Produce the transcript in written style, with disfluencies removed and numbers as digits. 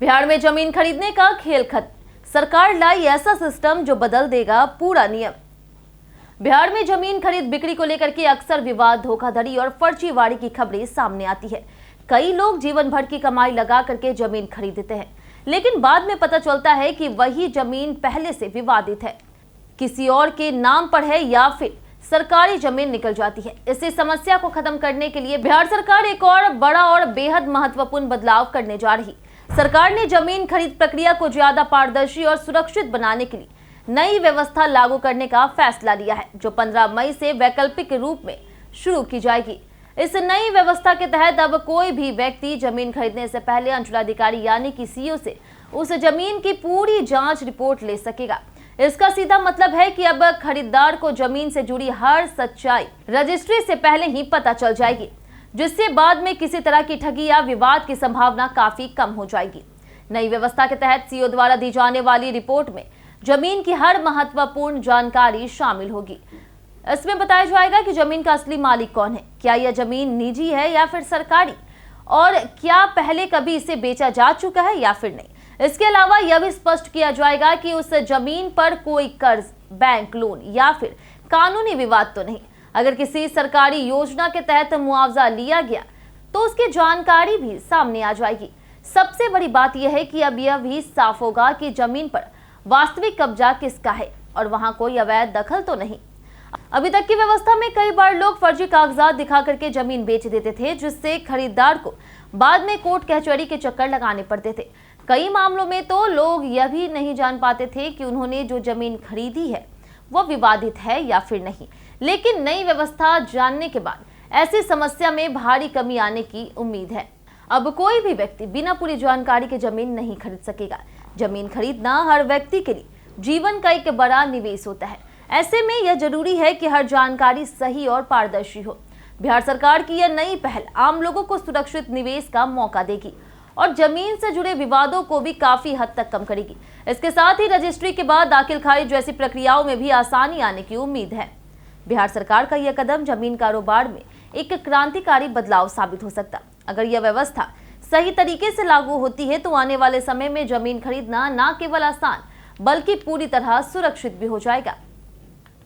बिहार में जमीन खरीदने का खेल खत्म, सरकार लाई ऐसा सिस्टम जो बदल देगा पूरा नियम। बिहार में जमीन खरीद बिक्री को लेकर के अक्सर विवाद, धोखाधड़ी और फर्जीवाड़े की खबरें सामने आती है। कई लोग जीवन भर की कमाई लगा करके जमीन खरीदते हैं, लेकिन बाद में पता चलता है कि वही जमीन पहले से विवादित है, किसी और के नाम पर है या फिर सरकारी जमीन निकल जाती है। इसी समस्या को खत्म करने के लिए बिहार सरकार एक और बड़ा और बेहद महत्वपूर्ण बदलाव करने जा रही। सरकार ने जमीन खरीद प्रक्रिया को ज्यादा पारदर्शी और सुरक्षित बनाने के लिए नई व्यवस्था लागू करने का फैसला लिया है, जो 15 मई से वैकल्पिक रूप में शुरू की जाएगी। इस नई व्यवस्था के तहत अब कोई भी व्यक्ति जमीन खरीदने से पहले अंचलाधिकारी यानी कि सीओ से उस जमीन की पूरी जांच रिपोर्ट ले सकेगा। इसका सीधा मतलब है कि अब खरीदार को जमीन से जुड़ी हर सच्चाई रजिस्ट्री से पहले ही पता चल जाएगी, जिससे बाद में किसी तरह की ठगी या विवाद की संभावना काफी कम हो जाएगी। नई व्यवस्था के तहत सीओ द्वारा दी जाने वाली रिपोर्ट में जमीन की हर महत्वपूर्ण जानकारी शामिल होगी। इसमें बताया जाएगा कि जमीन का असली मालिक कौन है, क्या यह जमीन निजी है या फिर सरकारी, और क्या पहले कभी इसे बेचा जा चुका है या फिर नहीं। इसके अलावा यह भी स्पष्ट किया जाएगा कि उस जमीन पर कोई कर्ज, बैंक लोन या फिर कानूनी विवाद तो नहीं। अगर किसी सरकारी योजना के तहत मुआवजा लिया गया तो उसकी जानकारी भी सामने आ जाएगी। सबसे बड़ी बात यह है कि अब यह भी साफ होगा कि जमीन पर वास्तविक कब्जा किसका है और वहां कोई अवैध दखल तो नहीं। अभी तक की व्यवस्था में कई बार लोग फर्जी कागजात दिखा करके जमीन बेच देते थे, जिससे खरीदार को बाद में कोर्ट कचहरी के चक्कर लगाने पड़ते थे। कई मामलों में तो लोग यह भी नहीं जान पाते थे कि उन्होंने जो जमीन खरीदी है वो विवादित है या फिर नहीं। लेकिन नई व्यवस्था जानने के बाद ऐसी समस्या में भारी कमी आने की उम्मीद है। अब कोई भी व्यक्ति बिना पूरी जानकारी के जमीन नहीं खरीद सकेगा। जमीन खरीदना हर व्यक्ति के लिए जीवन का एक बड़ा निवेश होता है। ऐसे में यह जरूरी है कि हर जानकारी सही और पारदर्शी हो। बिहार सरकार की यह नई पहल आम लोगों को सुरक्षित निवेश का मौका देगी और जमीन से जुड़े विवादों को भी काफी हद तक कम करेगी। इसके साथ ही रजिस्ट्री के बाद दाखिल खारिज जैसी प्रक्रियाओं में भी आसानी आने की उम्मीद है। बिहार सरकार का यह कदम जमीन कारोबार में एक क्रांतिकारी बदलाव साबित हो सकता। अगर यह व्यवस्था सही तरीके से लागू होती है तो आने वाले समय में जमीन खरीदना न केवल आसान बल्कि पूरी तरह सुरक्षित भी हो जाएगा।